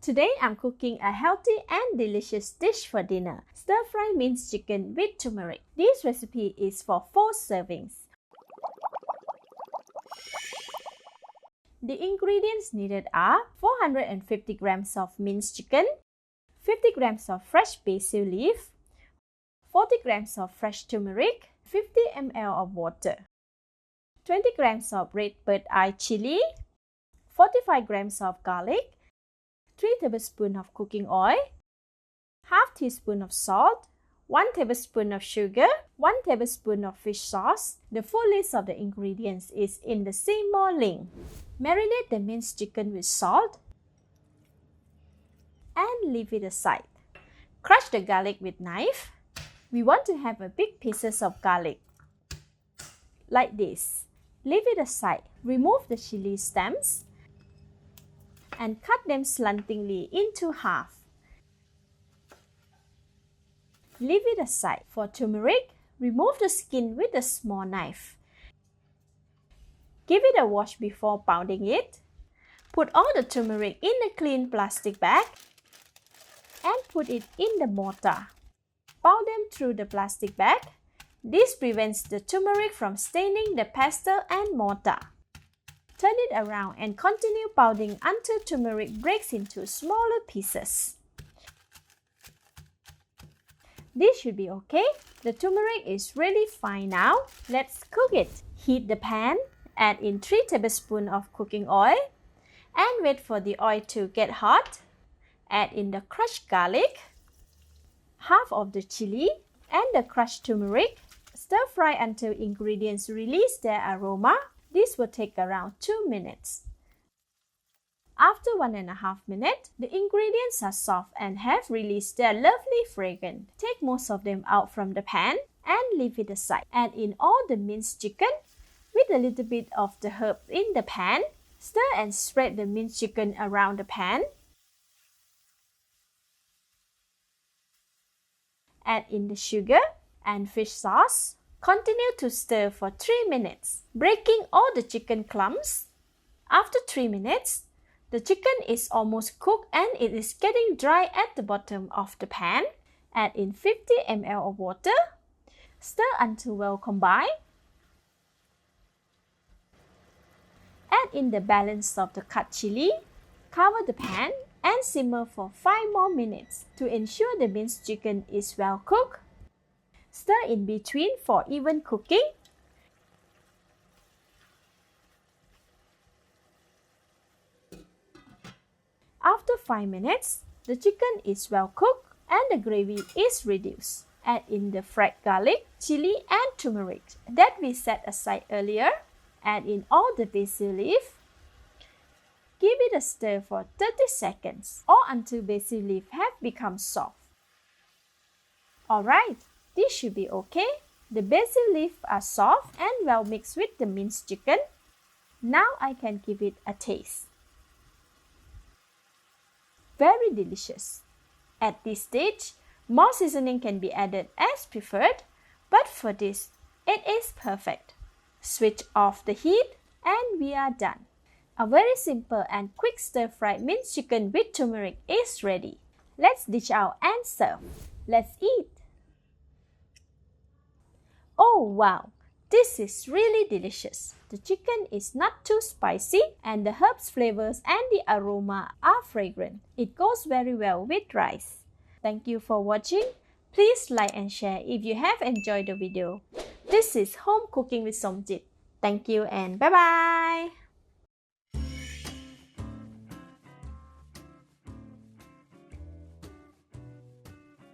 Today I'm cooking a healthy and delicious dish for dinner, stir-fry minced chicken with turmeric. This recipe is for 4 servings. The ingredients needed are 450 grams of minced chicken, 50 grams of fresh basil leaf, 40 grams of fresh turmeric, 50 ml of water, 20 grams of red bird eye chili, 45 grams of garlic, 3 tablespoons of cooking oil, half teaspoon of salt, 1 tablespoon of sugar, 1 tablespoon of fish sauce. The full list of the ingredients is in the See More link. Marinate the minced chicken with salt and leave it aside. Crush the garlic with knife. We want to have a big pieces of garlic, like this. Leave it aside. Remove the chili stems and cut them slantingly into half. Leave it aside. For turmeric, remove the skin with a small knife. Give it a wash before pounding it. Put all the turmeric in a clean plastic bag and put it in the mortar. Pound them through the plastic bag. This prevents the turmeric from staining the pestle and mortar. Turn it around and continue pounding until turmeric breaks into smaller pieces. This should be okay. The turmeric is really fine now. Let's cook it. Heat the pan, add in 3 tablespoons of cooking oil and wait for the oil to get hot. Add in the crushed garlic, half of the chili and the crushed turmeric. Stir fry until ingredients release their aroma. This will take around 2 minutes. After 1.5 minutes, the ingredients are soft and have released their lovely fragrance. Take most of them out from the pan and leave it aside. Add in all the minced chicken with a little bit of the herbs in the pan. Stir and spread the minced chicken around the pan. Add in the sugar and fish sauce. Continue to stir for 3 minutes, breaking all the chicken clumps. After 3 minutes, the chicken is almost cooked and it is getting dry at the bottom of the pan. Add in 50 ml of water. Stir until well combined. Add in the balance of the cut chili. Cover the pan and simmer for 5 more minutes to ensure the minced chicken is well cooked. Stir in between for even cooking. After 5 minutes, the chicken is well cooked and the gravy is reduced. Add in the fried garlic, chili and turmeric that we set aside earlier. Add in all the basil leaf. Give it a stir for 30 seconds or until basil leaf have become soft. Alright, this should be okay. The basil leaves are soft and well mixed with the minced chicken. Now I can give it a taste. Very delicious. At this stage, more seasoning can be added as preferred, but for this, it is perfect. Switch off the heat and we are done. A very simple and quick stir-fried minced chicken with turmeric is ready. Let's dish out and serve. Let's eat. Oh wow, this is really delicious. The chicken is not too spicy and the herbs flavors and the aroma are fragrant. It goes very well with rice. Thank you for watching. Please like and share if you have enjoyed the video. This is Home Cooking with Somjit. Thank you and bye-bye.